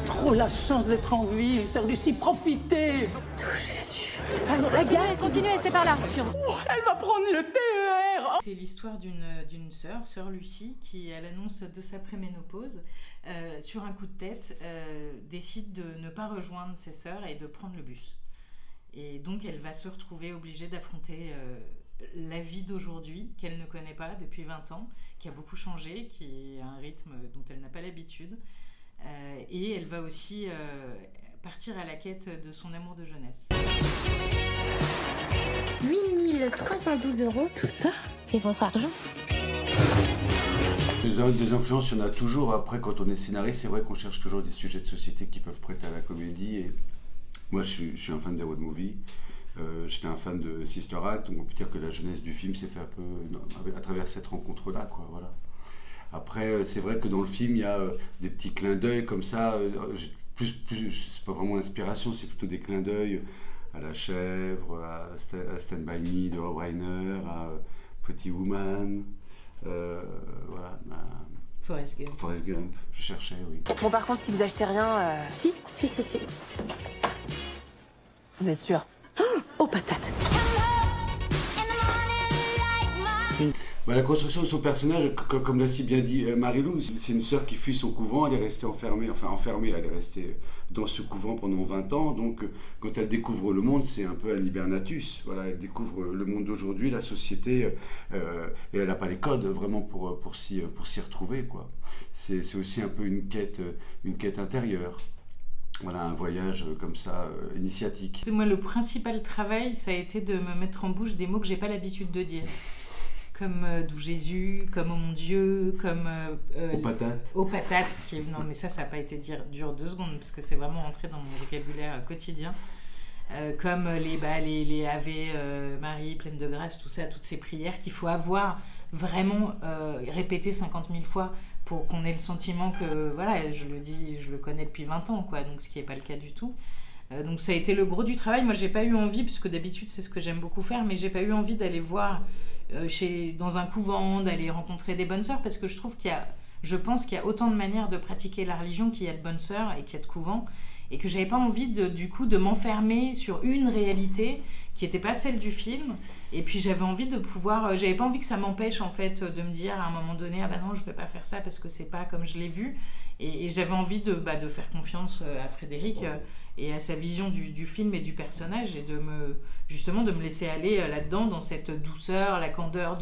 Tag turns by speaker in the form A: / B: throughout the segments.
A: Trop la chance d'être en ville, sœur Lucie, profitez. Alors, la gare,
B: Continuez, c'est par là.
A: elle va prendre le TER.
C: C'est l'histoire d'une sœur Lucie, qui, à l'annonce de sa préménopause, sur un coup de tête, décide de ne pas rejoindre ses sœurs et de prendre le bus. Et donc, elle va se retrouver obligée d'affronter la vie d'aujourd'hui, qu'elle ne connaît pas depuis 20 ans, qui a beaucoup changé, qui a un rythme dont elle n'a pas l'habitude. Et elle va aussi partir à la quête de son amour de jeunesse.
B: 8 312 €.
A: Tout ça,
B: C'est votre argent.
D: Des influences, il y en a toujours. Après, quand on est scénariste, c'est vrai qu'on cherche toujours des sujets de société qui peuvent prêter à la comédie. Et moi, je suis un fan des road movies. J'étais un fan de Sister Act, donc on peut dire que la jeunesse du film s'est fait un peu à travers cette rencontre-là, quoi. Voilà. Après, c'est vrai que dans le film, il y a des petits clins d'œil comme ça. C'est pas vraiment l'inspiration, c'est plutôt des clins d'œil à La Chèvre, à Stand By Me de Rob Reiner, à Pretty Woman, voilà.
C: Forrest Gump.
D: Forrest Gump, je cherchais, oui.
E: Bon, par contre, si vous achetez rien,
A: si.
E: vous êtes sûr?
A: Oh, patate.
D: Bah, la construction de son personnage, comme l'a si bien dit Marie-Lou, c'est une sœur qui fuit son couvent, elle est restée enfermée, elle est restée dans ce couvent pendant 20 ans, donc quand elle découvre le monde, c'est un peu un hibernatus, voilà, elle découvre le monde d'aujourd'hui, la société, et elle n'a pas les codes vraiment pour s'y retrouver, quoi. C'est aussi un peu une quête intérieure. Voilà, un voyage comme ça, initiatique.
C: Moi, le principal travail, ça a été de me mettre en bouche des mots que j'ai pas l'habitude de dire. Comme d'où Jésus, comme oh mon Dieu, comme...
D: Aux patates.
C: Aux patates. Non, mais ça n'a pas été dur 2 secondes, parce que c'est vraiment rentré dans mon vocabulaire quotidien. Comme les Ave Marie, pleine de grâce, tout ça, toutes ces prières qu'il faut avoir vraiment répétées 50 000 fois pour qu'on ait le sentiment que, voilà, je le connais depuis 20 ans, quoi, donc ce qui n'est pas le cas du tout. Donc ça a été le gros du travail. Moi, j'ai pas eu envie, puisque d'habitude c'est ce que j'aime beaucoup faire, mais j'ai pas eu envie d'aller voir dans un couvent, d'aller rencontrer des bonnes sœurs, parce que je pense qu'il y a autant de manières de pratiquer la religion qu'il y a de bonnes sœurs et qu'il y a de couvents, et que j'avais pas envie du coup de m'enfermer sur une réalité qui n'était pas celle du film. Et puis j'avais envie de pouvoir, j'avais pas envie que ça m'empêche en fait de me dire à un moment donné, ah bah non, je vais pas faire ça parce que c'est pas comme je l'ai vu. Et j'avais envie de faire confiance à Frédéric et à sa vision du film et du personnage, et justement de me laisser aller là-dedans, dans cette douceur, la candeur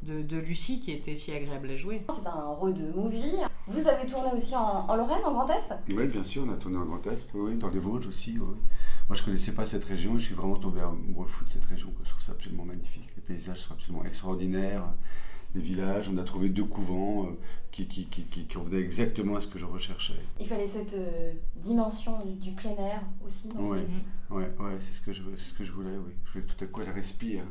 C: de Lucie qui était si agréable à jouer.
F: C'est un road movie. Vous avez tourné aussi en Lorraine, en Grand Est?
D: Oui, bien sûr, on a tourné en Grand Est, oui, dans les Vosges aussi. Oui. Moi, je ne connaissais pas cette région, et je suis vraiment tombé amoureux fou de cette région. Je trouve ça absolument magnifique. Les paysages sont absolument extraordinaires. Les villages, on a trouvé 2 couvents qui convenaient exactement à ce que je recherchais.
F: Il fallait cette dimension du plein air aussi dans ce film.
D: Ouais, c'est ce que je voulais, oui. Je voulais tout à coup, elle respire,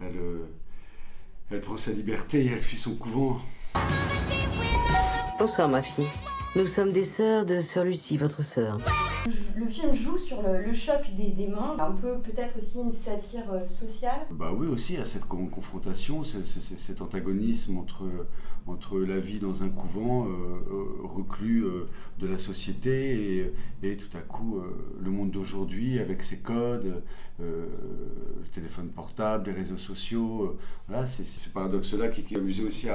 D: elle prend sa liberté et elle fuit son couvent.
G: Bonsoir ma fille. Nous sommes des sœurs de sœur Lucie, votre sœur.
F: Le film joue sur le choc des mondes, un peu peut-être aussi une satire sociale.
D: Bah oui, aussi, à cette confrontation, cet antagonisme entre la vie dans un couvent reclus de la société et tout à coup le monde d'aujourd'hui avec ses codes, le téléphone portable, les réseaux sociaux. Voilà, c'est ce paradoxe-là qui amusait aussi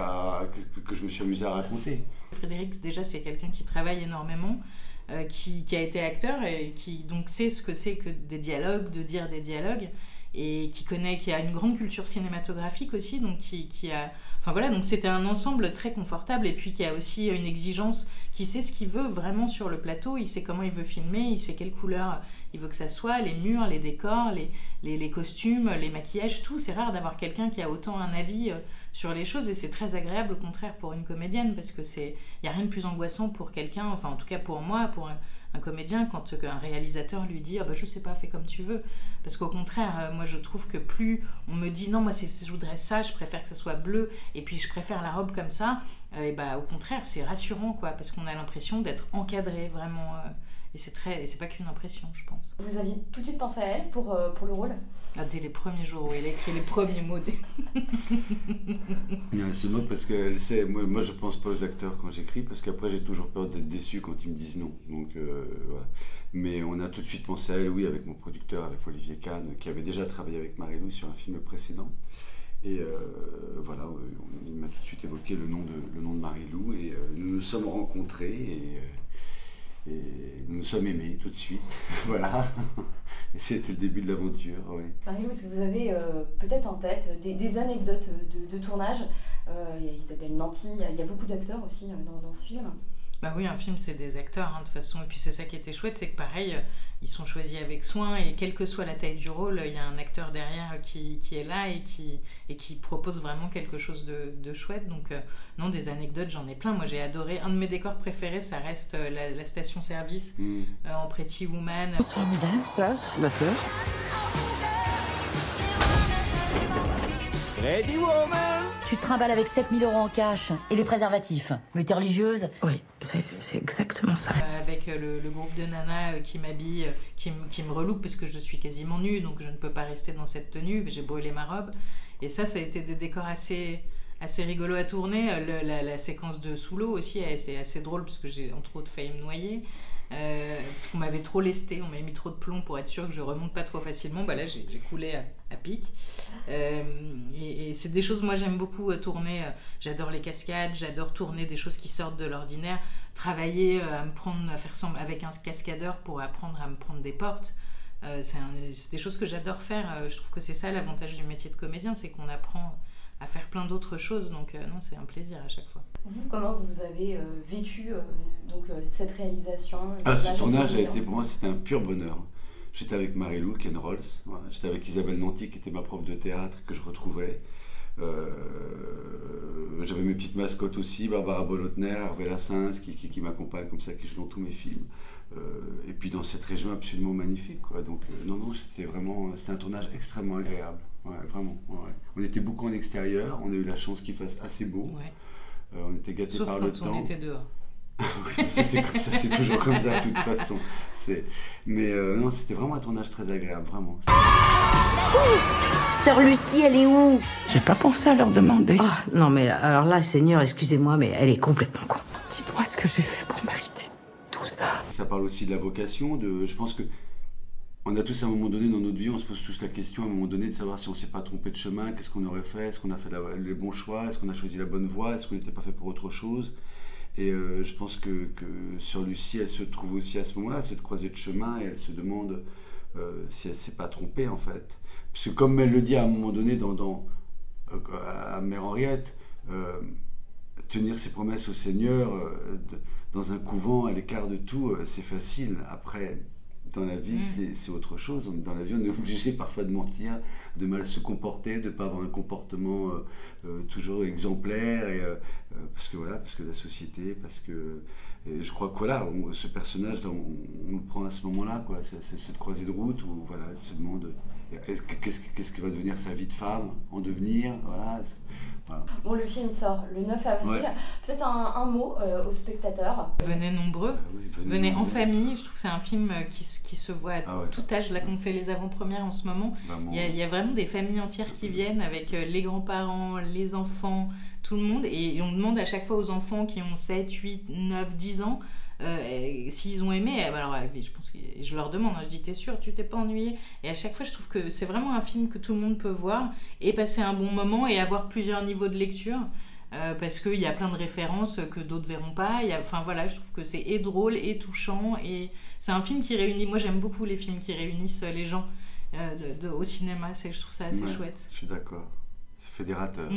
D: que je me suis amusé à raconter.
C: Frédéric, déjà, c'est quelqu'un qui travaille énormément. Qui a été acteur et qui donc sait ce que c'est que des dialogues, de dire des dialogues, et qui a une grande culture cinématographique aussi, donc donc c'était un ensemble très confortable, et puis qui a aussi une exigence, qui sait ce qu'il veut vraiment sur le plateau, il sait comment il veut filmer, il sait quelle couleur il veut que ça soit, les murs, les décors, les costumes, les maquillages, tout. C'est rare d'avoir quelqu'un qui a autant un avis sur les choses, et c'est très agréable au contraire pour une comédienne, parce que il n'y a rien de plus angoissant pour quelqu'un, enfin en tout cas pour moi, pour un comédien, quand un réalisateur lui dit je sais pas, fais comme tu veux, parce qu'au contraire, moi je trouve que plus on me dit non, moi je voudrais ça, je préfère que ça soit bleu, et puis je préfère la robe comme ça, Et bah, au contraire, c'est rassurant, quoi, parce qu'on a l'impression d'être encadré, vraiment. Et c'est pas qu'une impression, je pense.
F: Vous aviez tout de suite pensé à elle pour le rôle?
C: Dès les premiers jours où elle a écrit les premiers mots.
D: C'est moi parce qu'elle sait, moi je pense pas aux acteurs quand j'écris, parce qu'après j'ai toujours peur d'être déçu quand ils me disent non. Donc voilà. Mais on a tout de suite pensé à elle, oui, avec mon producteur, avec Olivier Kahn, qui avait déjà travaillé avec Marie-Lou sur un film précédent. Et voilà, il m'a tout de suite évoqué le nom de Marie-Lou, et nous nous sommes rencontrés et nous nous sommes aimés tout de suite. Voilà. Et c'était le début de l'aventure, oui.
F: Marie-Lou, est-ce que vous avez peut-être en tête des anecdotes de tournage? Il y a Isabelle Nanty, il y a beaucoup d'acteurs aussi dans ce film.
C: Bah oui, un film, c'est des acteurs, de toute façon. Et puis c'est ça qui était chouette, c'est que pareil, ils sont choisis avec soin, et quelle que soit la taille du rôle, il y a un acteur derrière qui est là et qui propose vraiment quelque chose de chouette. Donc non, des anecdotes, j'en ai plein. Moi, j'ai adoré. Un de mes décors préférés, ça reste la station-service en Pretty Woman.
A: Bonsoir, madame. Ça, ma sœur.
H: Pretty Woman. Tu te trimbales avec 7 000 € en cash et les préservatifs. Mais t'es religieuse?
A: Oui, c'est exactement ça.
C: Avec le groupe de nanas qui m'habille, qui me relouque parce que je suis quasiment nue, donc je ne peux pas rester dans cette tenue, j'ai brûlé ma robe. Et ça a été des décors assez rigolos à tourner. La séquence de sous l'eau aussi, c'est assez drôle parce que j'ai entre autres failli me noyer. Parce qu'on m'avait trop lesté, on m'avait mis trop de plomb pour être sûr que je remonte pas trop facilement. Bah là j'ai coulé à pic. Et c'est des choses, moi j'aime beaucoup tourner. J'adore les cascades, j'adore tourner des choses qui sortent de l'ordinaire. Travailler, à faire semblant avec un cascadeur pour apprendre à me prendre des portes. C'est des choses que j'adore faire. Je trouve que c'est ça l'avantage du métier de comédien, c'est qu'on apprend à faire plein d'autres choses. Donc non, c'est un plaisir à chaque fois.
F: Vous, comment vous avez vécu cette réalisation?
D: Ce tournage a été, pour moi, c'était un pur bonheur. J'étais avec Marie-Lou, Ken Rolls, voilà. J'étais avec Isabelle Nanty, qui était ma prof de théâtre, que je retrouvais. J'avais mes petites mascottes aussi, Barbara Bolotner, Hervé Lassens, qui m'accompagne comme ça, qui joue dans tous mes films. Et puis dans cette région absolument magnifique, quoi. Donc non, c'était un tournage extrêmement agréable. Ouais, vraiment. Ouais. On était beaucoup en extérieur, on a eu la chance qu'il fasse assez beau. Ouais. On était gâtés par le temps.
C: Sauf quand on était dehors.
D: Oui, ça c'est toujours comme ça de toute façon. Mais non, c'était vraiment un tournage très agréable, vraiment.
G: Sœur Lucie, elle est où?
A: J'ai pas pensé à leur demander.
G: Oh, non mais alors là, Seigneur, excusez-moi, mais elle est complètement con.
A: Dites-moi ce que j'ai fait pour mériter tout ça.
D: Ça parle aussi de la vocation, je pense que on a tous à un moment donné dans notre vie, on se pose tous la question à un moment donné de savoir si on ne s'est pas trompé de chemin, qu'est-ce qu'on aurait fait, est-ce qu'on a fait les bons choix, est-ce qu'on a choisi la bonne voie, est-ce qu'on n'était pas fait pour autre chose. Et je pense que Sœur Lucie, elle se trouve aussi à ce moment-là, cette croisée de chemin, et elle se demande si elle ne s'est pas trompée en fait. Parce que comme elle le dit à un moment donné à Mère Henriette, tenir ses promesses au Seigneur dans un couvent à l'écart de tout, c'est facile. Après, dans la vie, c'est autre chose. Dans la vie, on est obligé parfois de mentir, de mal se comporter, de ne pas avoir un comportement toujours exemplaire, parce que la société, parce que je crois que voilà, ce personnage, on le prend à ce moment-là, quoi. C'est cette croisée de route où voilà, elle se demande qu'est-ce qui va devenir sa vie de femme, en devenir, voilà. Voilà.
F: Bon, le film sort le 9 avril. Ouais. Peut-être un mot aux spectateurs.
C: Venez nombreux, venez en famille. Je trouve que c'est un film qui se voit à tout âge. Là, qu'on fait les avant-premières en ce moment, il y a vraiment des familles entières qui viennent avec les grands-parents, les enfants, tout le monde. Et on demande à chaque fois aux enfants qui ont 7, 8, 9, 10 ans s'ils ont aimé. Alors je pense que je leur demande, je dis t'es sûr, tu t'es pas ennuyé? Et à chaque fois je trouve que c'est vraiment un film que tout le monde peut voir et passer un bon moment et avoir plusieurs niveaux de lecture parce qu'il y a plein de références que d'autres verront pas. Enfin voilà, je trouve que c'est et drôle et touchant, et c'est un film qui réunit. Moi j'aime beaucoup les films qui réunissent les gens au cinéma. Je trouve ça assez chouette.
D: Je suis d'accord, c'est fédérateur.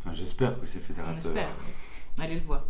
D: Enfin j'espère que c'est fédérateur.
C: On espère. Allez le voir.